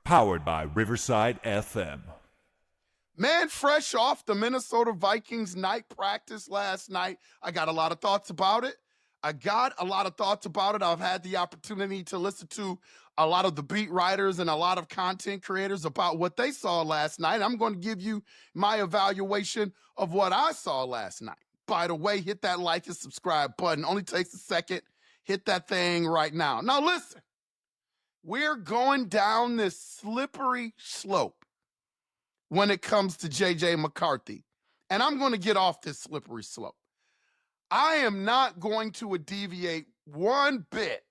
Powered by Riverside FM. Man, fresh off the Minnesota Vikings night practice last night, I got a lot of thoughts about it. I've had the opportunity to listen to a lot of the beat writers and a lot of content creators about what they saw last night. I'm going to give you my evaluation of what I saw last night. By the way, hit that like and subscribe button. Only takes a second. Hit that thing right now. Now listen, we're going down this slippery slope when it comes to J.J. McCarthy. And I'm going to get off this slippery slope. I am not going to deviate one bit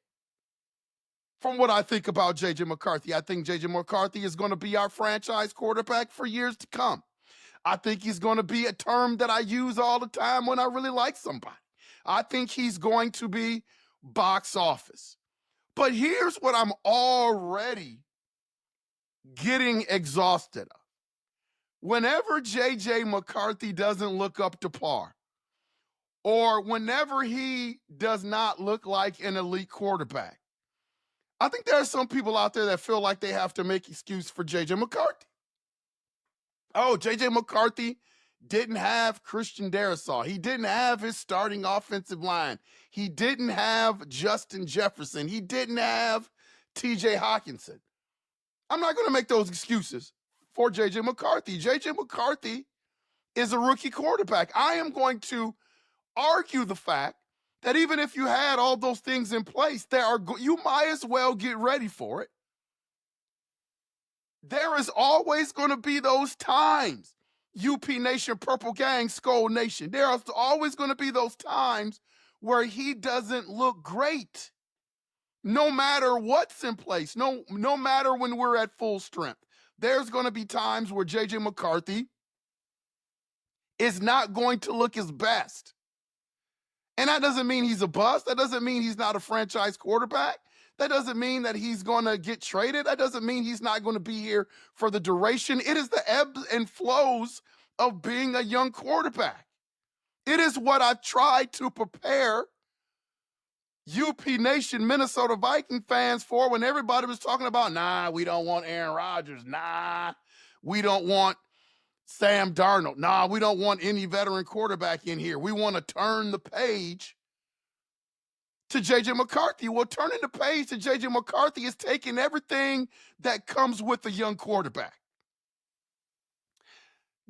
from what I think about J.J. McCarthy. I think J.J. McCarthy is going to be our franchise quarterback for years to come. I think he's going to be a term that I use all the time when I really like somebody. I think he's going to be box office. But here's what I'm already getting exhausted of. Whenever J.J. McCarthy doesn't look up to par, or whenever he does not look like an elite quarterback, I think there are some people out there that feel like they have to make excuse for J.J. McCarthy. Oh, J.J. McCarthy didn't have Christian Darrisaw. He didn't have his starting offensive line. He didn't have Justin Jefferson. He didn't have T.J. Hawkinson. I'm not going to make those excuses for J.J. McCarthy. J.J. McCarthy is a rookie quarterback. I am going to argue the fact that even if you had all those things in place, you might as well get ready for it. There is always going to be those times, UP Nation, Purple Gang, Skull Nation. There are always going to be those times where he doesn't look great. No matter what's in place, no matter when we're at full strength. There's going to be times where J.J. McCarthy is not going to look his best. And that doesn't mean he's a bust. That doesn't mean he's not a franchise quarterback. That doesn't mean that he's going to get traded. That doesn't mean he's not going to be here for the duration. It is the ebbs and flows of being a young quarterback. It is what I've tried to prepare UP Nation, Minnesota Viking fans for when everybody was talking about, nah, we don't want Aaron Rodgers. Nah, we don't want Sam Darnold. Nah, we don't want any veteran quarterback in here. We want to turn the page to J.J. McCarthy. Well, turning the page to J.J. McCarthy is taking everything that comes with a young quarterback.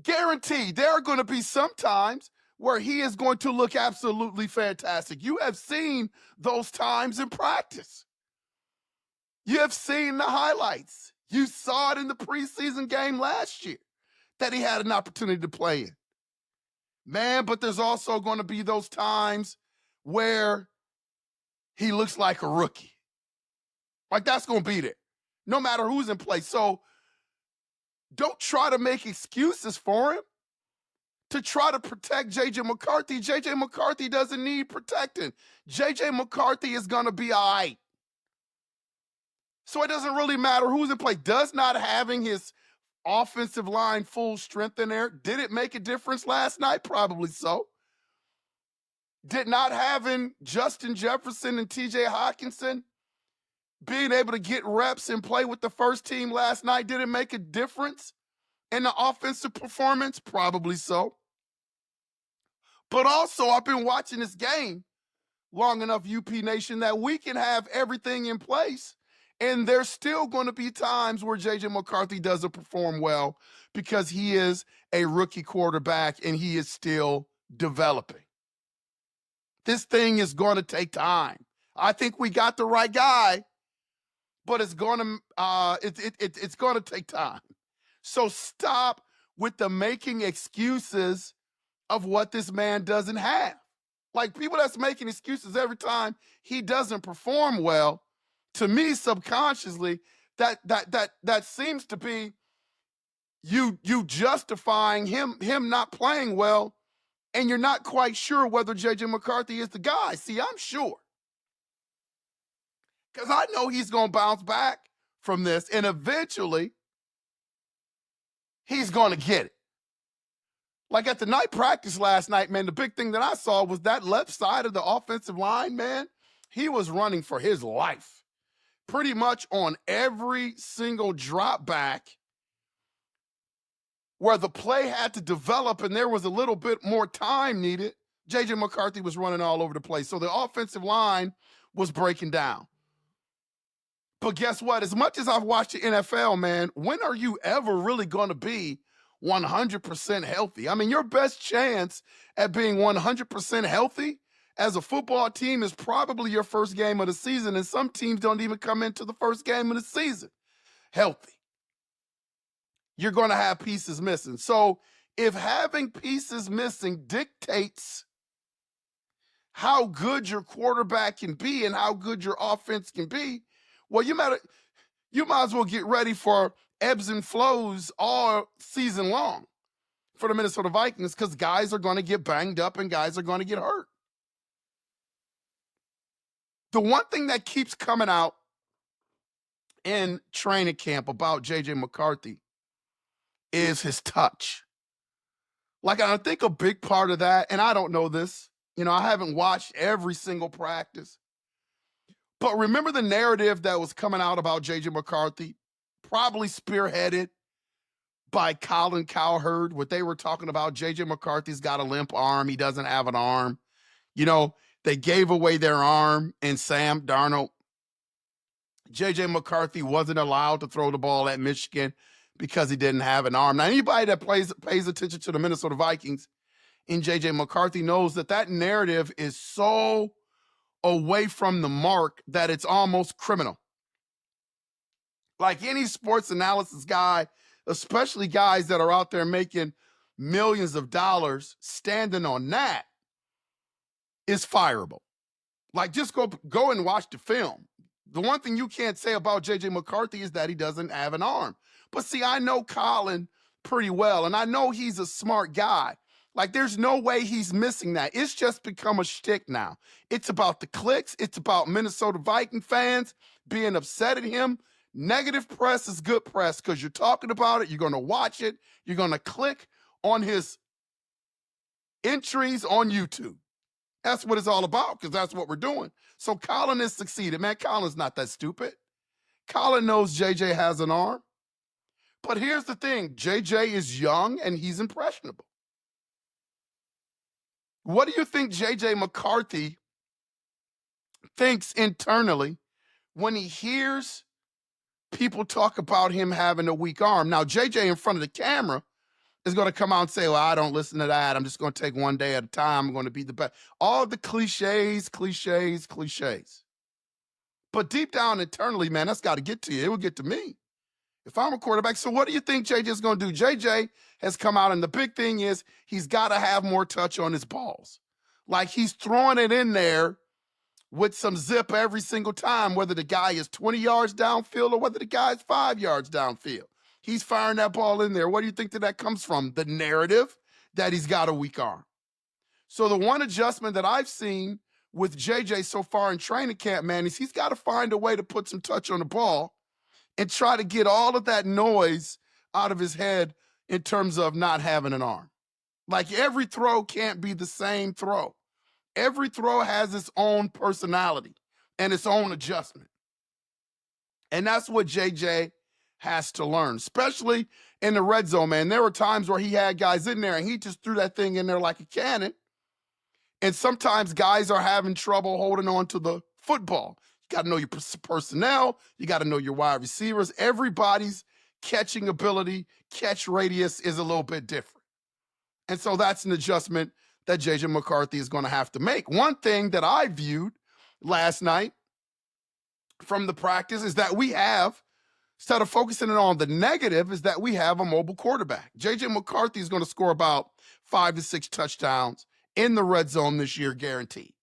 Guaranteed, there are going to be some times where he is going to look absolutely fantastic. You have seen those times in practice. You have seen the highlights. You saw it in the preseason game last year that he had an opportunity to play in. Man, but there's also going to be those times where he looks like a rookie. Like, that's going to be there, no matter who's in place. So don't try to make excuses for him to try to protect J.J. McCarthy. J.J. McCarthy doesn't need protecting. J.J. McCarthy is going to be all right. So it doesn't really matter who's in play. Does not having his offensive line full strength in there, did it make a difference last night? Probably so. Did not having Justin Jefferson and T.J. Hawkinson being able to get reps and play with the first team last night, did it make a difference in the offensive performance? Probably so. But also, I've been watching this game long enough, UP Nation, that we can have everything in place, and there's still going to be times where J.J. McCarthy doesn't perform well because he is a rookie quarterback and he is still developing. This thing is going to take time. I think we got the right guy, but it's going to take time. So stop with the making excuses of what this man doesn't have. Like, people that's making excuses every time he doesn't perform well, to me, subconsciously, that seems to be you justifying him not playing well, and you're not quite sure whether J.J. McCarthy is the guy. See, I'm sure, because I know he's going to bounce back from this, and eventually he's going to get it. Like at the night practice last night, man, the big thing that I saw was that left side of the offensive line, man, he was running for his life. pretty much on every single drop back where the play had to develop and there was a little bit more time needed, J.J. McCarthy was running all over the place. So the offensive line was breaking down. But guess what? As much as I've watched the NFL, man, when are you ever really going to be 100% healthy? I mean, your best chance at being 100% healthy as a football team is probably your first game of the season, and some teams don't even come into the first game of the season healthy. You're going to have pieces missing. So if having pieces missing dictates how good your quarterback can be and how good your offense can be, well, you might as well get ready for ebbs and flows all season long for the Minnesota Vikings, because guys are going to get banged up and guys are going to get hurt. The one thing that keeps coming out in training camp about J.J. McCarthy is his touch. Like, I think a big part of that, and I don't know this, I haven't watched every single practice, but remember the narrative that was coming out about J.J. McCarthy, probably spearheaded by Colin Cowherd, what they were talking about. J.J. McCarthy's got a limp arm. He doesn't have an arm. They gave away their arm in Sam Darnold. J.J. McCarthy wasn't allowed to throw the ball at Michigan because he didn't have an arm. Now, anybody that pays attention to the Minnesota Vikings in J.J. McCarthy knows that narrative is so away from the mark that it's almost criminal. Like any sports analysis guy, especially guys that are out there making millions of dollars, standing on that is fireable. Like, just go and watch the film. The one thing you can't say about J.J. McCarthy is that he doesn't have an arm. But see, I know Colin pretty well, and I know he's a smart guy. Like, there's no way he's missing that. It's just become a shtick now. It's about the clicks. It's about Minnesota Viking fans being upset at him. Negative press is good press because you're talking about it. You're going to watch it. You're going to click on his entries on YouTube. That's what it's all about, because that's what we're doing. So Colin has succeeded. Man, Colin's not that stupid. Colin knows JJ has an arm. But here's the thing. JJ is young and he's impressionable. What do you think JJ McCarthy thinks internally when he hears people talk about him having a weak arm? Now, JJ in front of the camera is going to come out and say, well, I don't listen to that. I'm just going to take one day at a time. I'm going to be the best. All the cliches. But deep down internally, man, that's got to get to you. It will get to me if I'm a quarterback. So what do you think JJ is going to do? JJ has come out, and the big thing is he's got to have more touch on his balls. Like, he's throwing it in there with some zip every single time, whether the guy is 20 yards downfield or whether the guy is 5 yards downfield. He's firing that ball in there. What do you think that comes from? The narrative that he's got a weak arm. So the one adjustment that I've seen with JJ so far in training camp, man, is he's got to find a way to put some touch on the ball and try to get all of that noise out of his head in terms of not having an arm. Like, every throw can't be the same throw. Every throw has its own personality and its own adjustment. And that's what JJ has to learn, especially in the red zone, man. There were times where he had guys in there and he just threw that thing in there like a cannon. And sometimes guys are having trouble holding on to the football. You got to know your personnel. You got to know your wide receivers. Everybody's catching ability, catch radius is a little bit different. And so that's an adjustment that J.J. McCarthy is going to have to make. One thing that I viewed last night from the practice is that we have, instead of focusing on the negative, is that we have a mobile quarterback. J.J. McCarthy is going to score about 5 to 6 touchdowns in the red zone this year, guaranteed.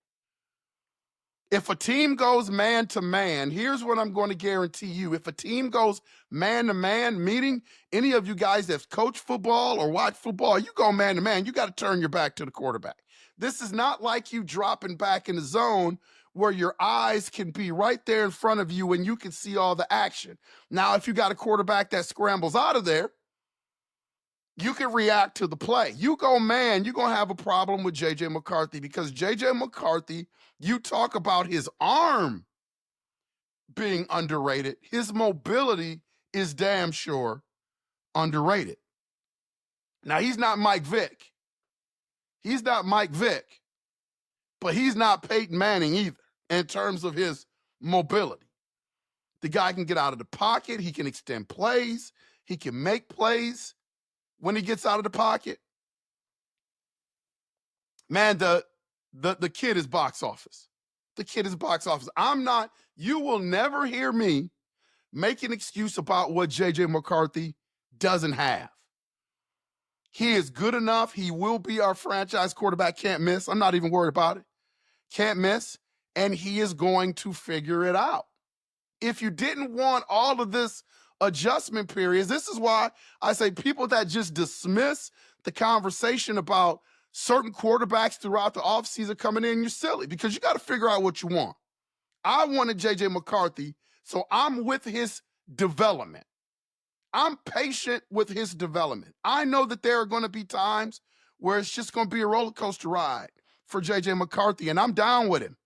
If a team goes man-to-man, here's what I'm going to guarantee you. If a team goes man-to-man, meaning any of you guys that coach football or watch football, you go man-to-man, you got to turn your back to the quarterback. This is not like you dropping back in the zone where your eyes can be right there in front of you and you can see all the action. Now, if you got a quarterback that scrambles out of there, you can react to the play. You go man, you're going to have a problem with J.J. McCarthy, because J.J. McCarthy, you talk about his arm being underrated. His mobility is damn sure underrated. Now, he's not Mike Vick. He's not Mike Vick, but he's not Peyton Manning either in terms of his mobility. The guy can get out of the pocket. He can extend plays. He can make plays when he gets out of the pocket. Man, the kid is box office. The kid is box office. You will never hear me make an excuse about what J.J. McCarthy doesn't have. He is good enough. He will be our franchise quarterback. Can't miss. I'm not even worried about it. Can't miss. And he is going to figure it out. If you didn't want all of this adjustment periods, this is why I say people that just dismiss the conversation about certain quarterbacks throughout the offseason coming in, you're silly because you got to figure out what you want. I wanted J.J. McCarthy, so I'm with his development. I'm patient with his development. I know that there are going to be times where it's just going to be a roller coaster ride for J.J. McCarthy, and I'm down with him.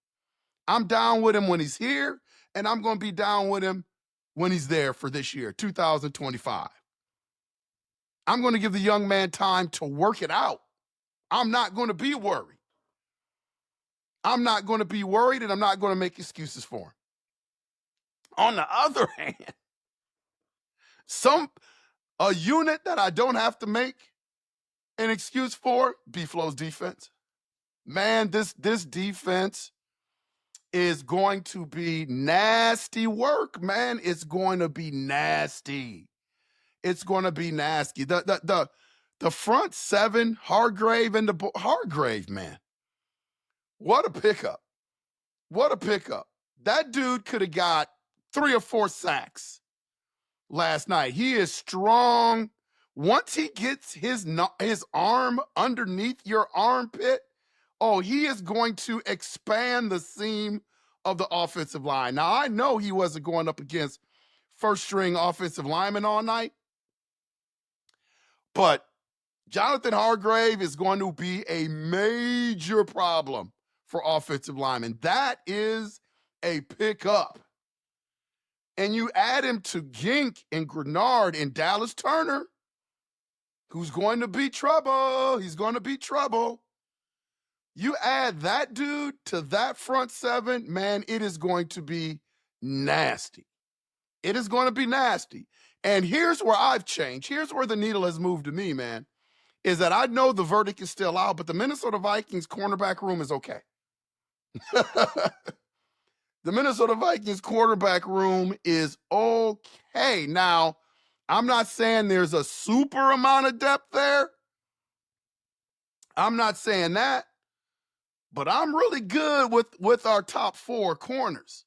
I'm down with him when he's here, and I'm going to be down with him when he's there for this year, 2025. I'm going to give the young man time to work it out. I'm not going to be worried. I'm not going to be worried, and I'm not going to make excuses for him. On the other hand, a unit that I don't have to make an excuse for, B-Flow's defense. Man, this defense is going to be nasty work, man. It's going to be nasty. It's going to be nasty. The front seven, Hargrave, man. What a pickup. What a pickup. That dude could have got 3 or 4 sacks last night. He is strong. Once he gets his arm underneath your armpit, he is going to expand the seam of the offensive line. Now, I know he wasn't going up against first-string offensive linemen all night, but Jonathan Hargrave is going to be a major problem for offensive linemen. That is a pickup. And you add him to Gink and Grenard and Dallas Turner, who's going to be trouble. He's going to be trouble. You add that dude to that front seven, man, it is going to be nasty. It is going to be nasty. And here's where I've changed. Here's where the needle has moved to me, man, is that I know the verdict is still out, but the Minnesota Vikings cornerback room is okay. The Minnesota Vikings quarterback room is okay. Now, I'm not saying there's a super amount of depth there. I'm not saying that. But I'm really good with our top 4 corners.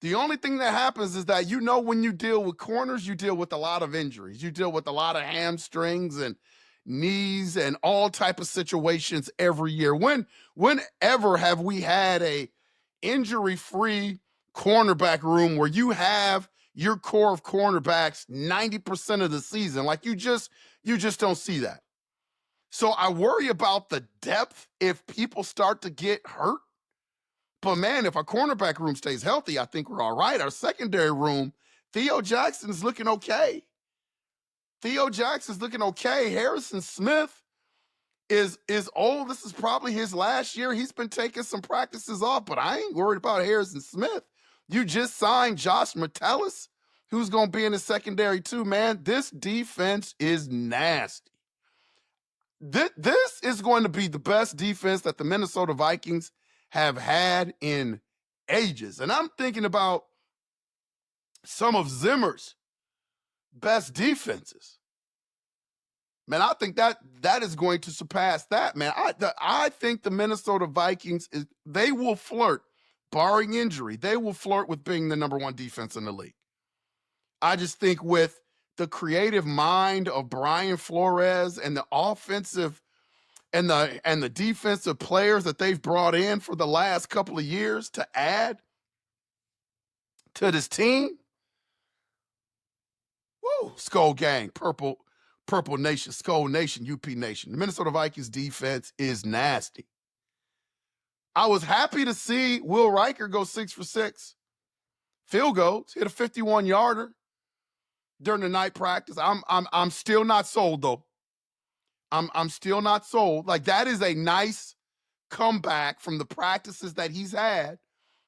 The only thing that happens is that, when you deal with corners, you deal with a lot of injuries. You deal with a lot of hamstrings and knees and all type of situations every year. Whenever have we had a injury-free cornerback room where you have your core of cornerbacks 90% of the season? Like you just don't see that. So I worry about the depth if people start to get hurt. But, man, if our cornerback room stays healthy, I think we're all right. Our secondary room, Theo Jackson's looking okay. Harrison Smith is old. This is probably his last year. He's been taking some practices off, but I ain't worried about Harrison Smith. You just signed Josh Metellus, who's going to be in the secondary too, man. This defense is nasty. This is going to be the best defense that the Minnesota Vikings have had in ages. And I'm thinking about some of Zimmer's best defenses. Man, I think that is going to surpass that, man. I think the Minnesota Vikings, they will flirt, barring injury, they will flirt with being the number 1 defense in the league. I just think with the creative mind of Brian Flores and the offensive and the defensive players that they've brought in for the last couple of years to add to this team. Woo, Skull Gang, Purple Nation, Skull Nation, UP Nation. The Minnesota Vikings defense is nasty. I was happy to see Will Riker go 6 for 6 field goals, hit a 51-yarder during the night practice. I'm still not sold though. I'm still not sold. Like, that is a nice comeback from the practices that he's had.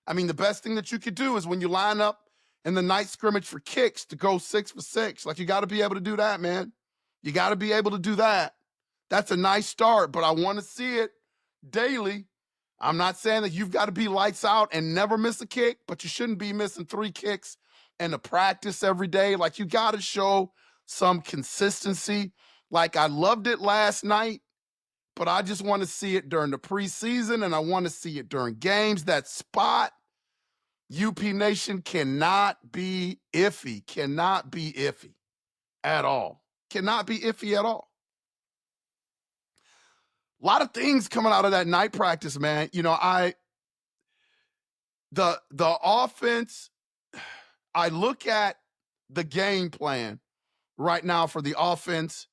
I mean, the best thing that you could do is when you line up in the night scrimmage for kicks to go 6 for 6. Like, you got to be able to do that, man. You got to be able to do that. That's a nice start, but I want to see it daily. I'm not saying that you've got to be lights out and never miss a kick, but you shouldn't be missing 3 kicks in the practice every day. Like, you got to show some consistency. Like, I loved it last night, but I just want to see it during the preseason, and I want to see it during games. That spot, UP Nation, cannot be iffy. Cannot be iffy at all. Cannot be iffy at all. A lot of things coming out of that night practice, man. You know, the offense, I look at the game plan right now for the offense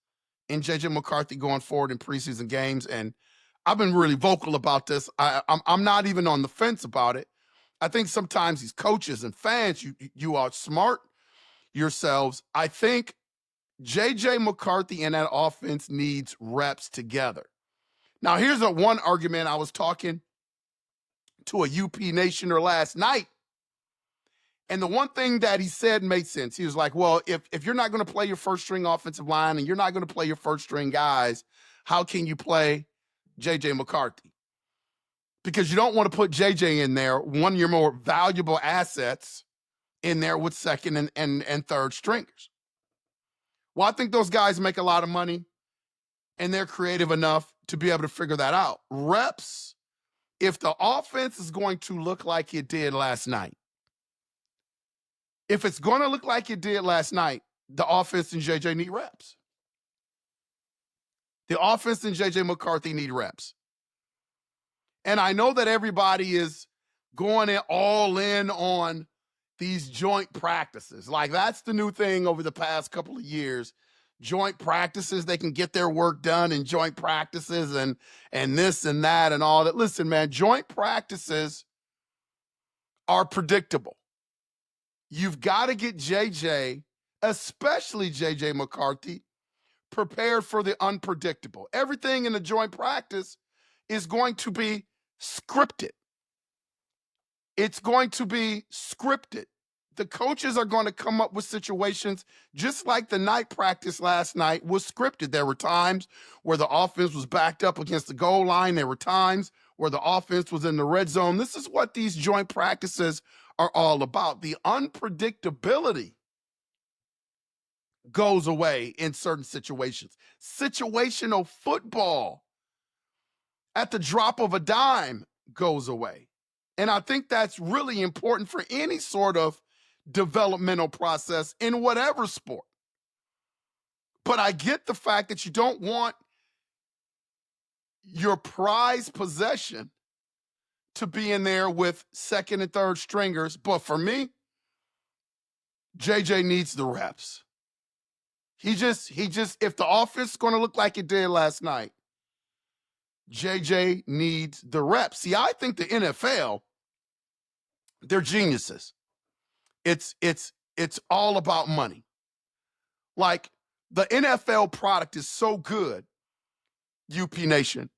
and JJ McCarthy going forward in preseason games, and I've been really vocal about this. I'm not even on the fence about it. I think sometimes these coaches and fans, you outsmart yourselves. I think JJ McCarthy and that offense needs reps together. Now, here's one argument. I was talking to a UP Nationer last night, and the one thing that he said made sense. He was like, well, if you're not going to play your first-string offensive line and you're not going to play your first-string guys, how can you play J.J. McCarthy? Because you don't want to put J.J. in there, one of your more valuable assets, in there with second and third stringers. Well, I think those guys make a lot of money, and they're creative enough to be able to figure that out. Reps, if the offense is going to look like it did last night, if it's going to look like it did last night, the offense and JJ need reps. The offense and JJ McCarthy need reps. And I know that everybody is going all in on these joint practices. Like, that's the new thing over the past couple of years. Joint practices, they can get their work done in joint practices and this and that and all that. Listen, man, joint practices are predictable. You've got to get JJ, especially JJ McCarthy, prepared for the unpredictable. Everything in the joint practice is going to be scripted. It's going to be scripted. The coaches are going to come up with situations just like the night practice last night was scripted. There were times where the offense was backed up against the goal line. There were times where the offense was in the red zone. This is what these joint practices are all about. The unpredictability goes away in certain situations. Situational football at the drop of a dime goes away. And I think that's really important for any sort of developmental process in whatever sport. But I get the fact that you don't want your prized possession to be in there with second and third stringers. But for me, JJ needs the reps. He just, if the offense is going to look like it did last night, JJ needs the reps. See, I think the NFL, they're geniuses. It's all about money. Like, the NFL product is so good, UP Nation.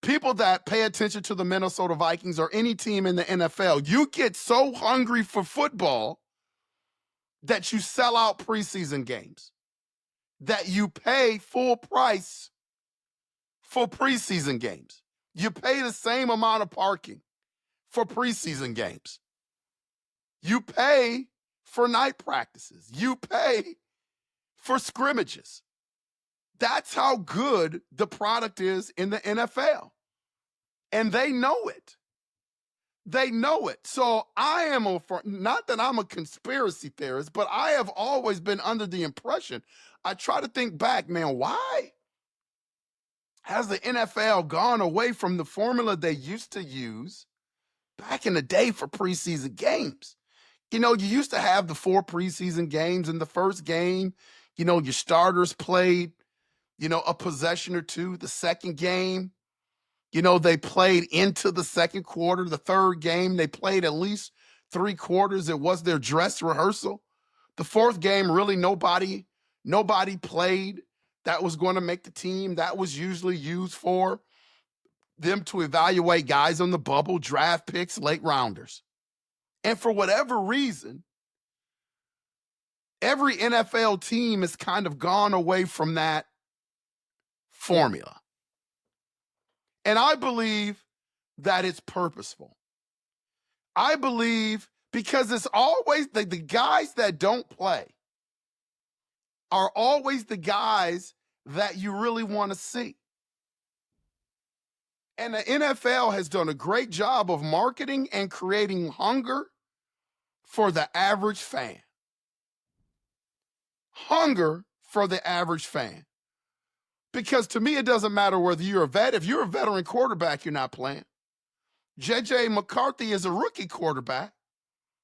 People that pay attention to the Minnesota Vikings or any team in the NFL, you get so hungry for football that you sell out preseason games, that you pay full price for preseason games. You pay the same amount of parking for preseason games. You pay for night practices. You pay for scrimmages. That's how good the product is in the NFL. And they know it. They know it. So I am not that I'm a conspiracy theorist, but I have always been under the impression. I try to think back, man, why has the NFL gone away from the formula they used to use back in the day for preseason games? You know, you used to have the 4 preseason games. In the first game, you know, your starters played, you know, a possession or two. The second game, you know, they played into the second quarter. The third game, they played at least 3 quarters, it was their dress rehearsal. The fourth game, really nobody played that was going to make the team. That was usually used for them to evaluate guys on the bubble, draft picks, late rounders. And for whatever reason, every NFL team has kind of gone away from that formula. And I believe that it's purposeful. I believe because it's always the guys that don't play are always the guys that you really want to see. And the NFL has done a great job of marketing and creating hunger for the average fan. Hunger for the average fan. Because to me, it doesn't matter whether you're a vet. If you're a veteran quarterback, you're not playing. J.J. McCarthy is a rookie quarterback.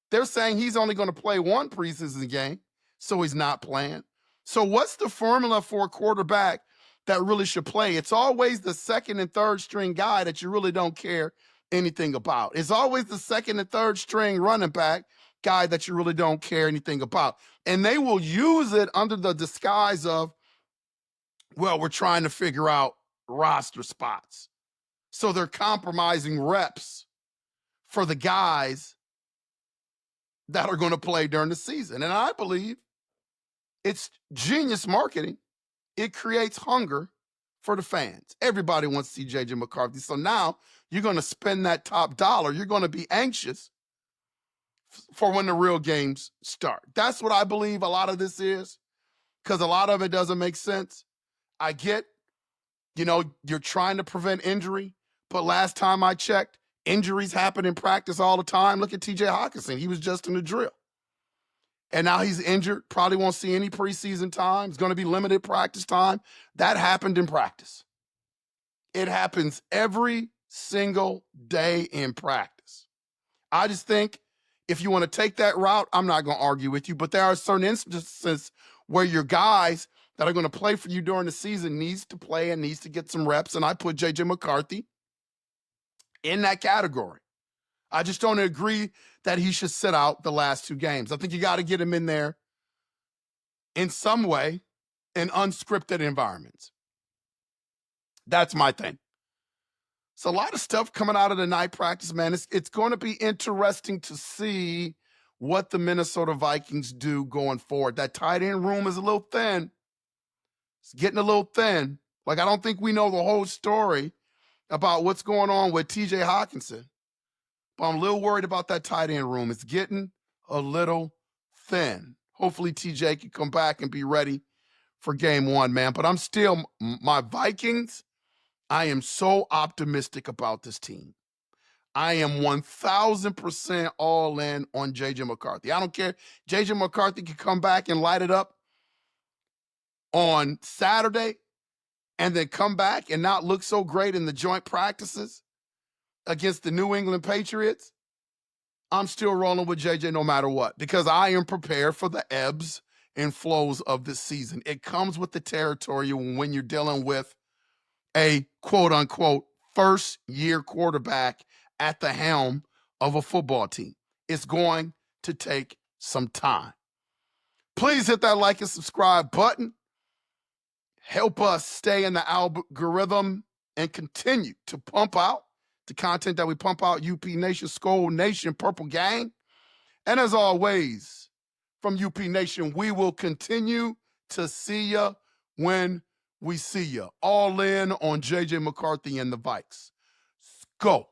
They're saying he's only going to play one preseason game, so he's not playing. So what's the formula for a quarterback that really should play? It's always the second and third string guy that you really don't care anything about. It's always the second and third string running back guy that you really don't care anything about. And they will use it under the disguise of, well, we're trying to figure out roster spots. So they're compromising reps for the guys that are going to play during the season. And I believe it's genius marketing. It creates hunger for the fans. Everybody wants to see J.J. McCarthy. So now you're going to spend that top dollar. You're going to be anxious for when the real games start. That's what I believe a lot of this is, because a lot of it doesn't make sense. I get, you're trying to prevent injury, but last time I checked, injuries happen in practice all the time. Look at T.J. Hawkinson. He was just in the drill. And now he's injured, probably won't see any preseason time. It's going to be limited practice time. That happened in practice. It happens every single day in practice. I just think if you want to take that route, I'm not going to argue with you, but there are certain instances where your guys that are going to play for you during the season needs to play and needs to get some reps, and I put J.J. McCarthy in that category. I just don't agree that he should sit out the last 2 games. I think you got to get him in there in some way in unscripted environments. That's my thing. So a lot of stuff coming out of the night practice, man. It's going to be interesting to see what the Minnesota Vikings do going forward. That tight end room is a little thin. It's getting a little thin. Like, I don't think we know the whole story about what's going on with T.J. Hawkinson. But I'm a little worried about that tight end room. It's getting a little thin. Hopefully TJ can come back and be ready for game 1, man. But I'm still, my Vikings, I am so optimistic about this team. I am 1,000% all in on J.J. McCarthy. I don't care. J.J. McCarthy can come back and light it up on Saturday and then come back and not look so great in the joint practices against the New England Patriots. I'm still rolling with JJ no matter what, because I am prepared for the ebbs and flows of this season. It comes with the territory when you're dealing with a quote-unquote first-year quarterback at the helm of a football team. It's going to take some time. Please hit that like and subscribe button. Help us stay in the algorithm and continue to pump out the content that we pump out. UP Nation, Skull Nation, Purple Gang. And as always, from UP Nation, we will continue to see ya when we see ya. All in on J.J. McCarthy and the Vikes. Go.